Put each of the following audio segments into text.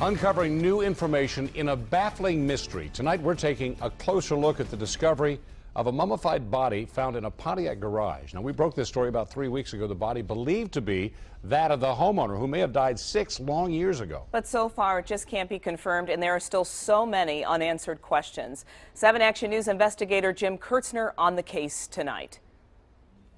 Uncovering new information in a baffling mystery. Tonight we're taking a closer look at the discovery of a mummified body found in a Pontiac garage. Now, we broke this story about 3 weeks ago. The body believed to be that of the homeowner who may have died 6 long years ago. But so far it just can't be confirmed, and there are still so many unanswered questions. 7 Action News investigator Jim Kurtzner on the case tonight.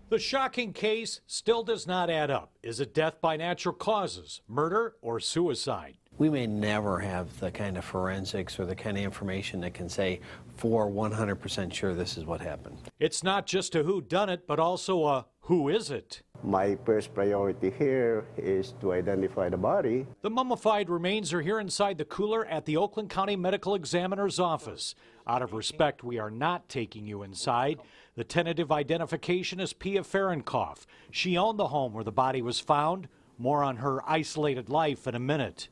The shocking case still does not add up. Is it death by natural causes, murder, or suicide? We may never have the kind of forensics or the kind of information that can say for 100% sure this is what happened. It's not just a whodunit, but also a who is it? My first priority here is to identify the body. The mummified remains are here inside the cooler at the Oakland County Medical Examiner's office. Out of respect, we are not taking you inside. The tentative identification is Pia Fahrenkopf. She owned the home where the body was found. More on her isolated life in a minute.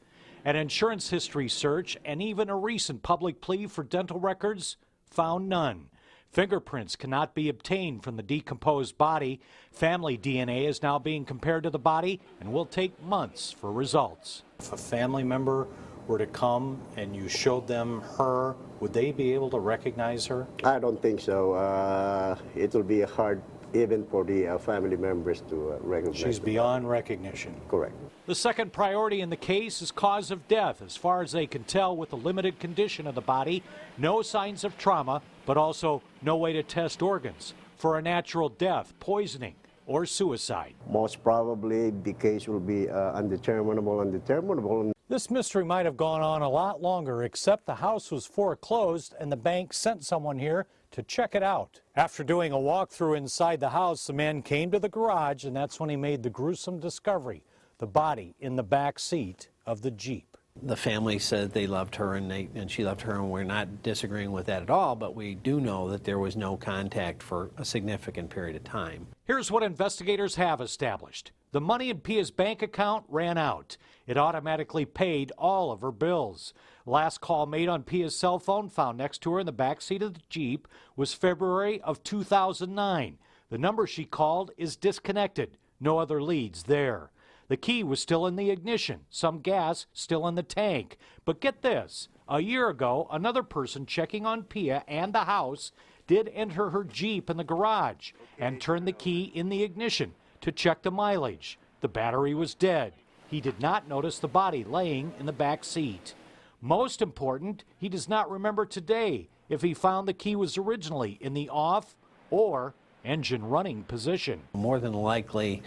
An insurance history search and even a recent public plea for dental records found none. Fingerprints cannot be obtained from the decomposed body. Family DNA is now being compared to the body and will take months for results. If a family member were to come and you showed them her, would they be able to recognize her? I don't think so. It will be hard even for the family members to recognize. She's beyond recognition. Correct. The second priority in the case is cause of death. As far as they can tell with the limited condition of the body, no signs of trauma, but also no way to test organs for a natural death, poisoning, or suicide. Most probably the case will be undeterminable. This mystery might have gone on a lot longer, except the house was foreclosed and the bank sent someone here to check it out. After doing a walkthrough inside the house, the man came to the garage, and that's when he made the gruesome discovery, the body in the back seat of the Jeep. The family said they loved her and she loved her, and we're not disagreeing with that at all, but we do know that there was no contact for a significant period of time. Here's what investigators have established. The money in Pia's bank account ran out. It automatically paid all of her bills. Last call made on Pia's cell phone found next to her in the back seat of the Jeep was February of 2009. The number she called is disconnected. No other leads there. The key was still in the ignition, some gas still in the tank. But get this, a year ago, another person checking on Pia and the house did enter her Jeep in the garage and turn the key in the ignition to check the mileage. The battery was dead. He did not notice the body laying in the back seat. Most important, he does not remember today if he found the key was originally in the off or engine running position. More than likely,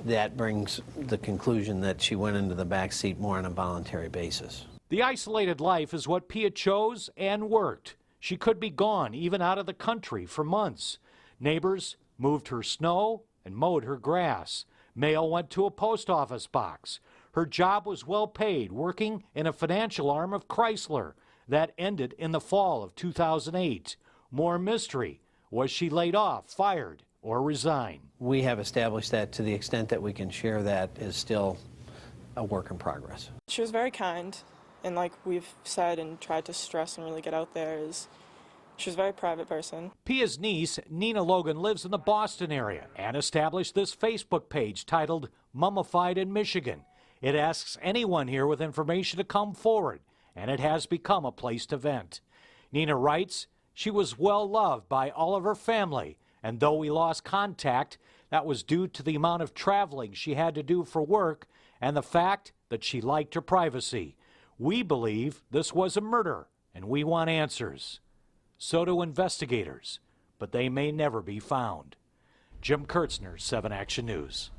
that brings the conclusion that she went into the back seat more on a voluntary basis. The isolated life is what Pia chose and worked. She could be gone, even out of the country, for months. Neighbors moved her snow and mowed her grass. Mail went to a post office box. Her job was well paid, working in a financial arm of Chrysler. That ended in the fall of 2008. More mystery. Was she laid off, fired, or resigned? We have established that to the extent that we can share that is still a work in progress. She was very kind, and like we've said and tried to stress and really get out there, is she was a very private person. Pia's niece, Nina Logan, lives in the Boston area and established this Facebook page titled Mummified in Michigan. It asks anyone here with information to come forward, and it has become a place to vent. Nina writes, she was well loved by all of her family, and though we lost contact, that was due to the amount of traveling she had to do for work and the fact that she liked her privacy. We believe this was a murder, and we want answers. So do investigators, but they may never be found. Jim Kurtzner, 7 Action News.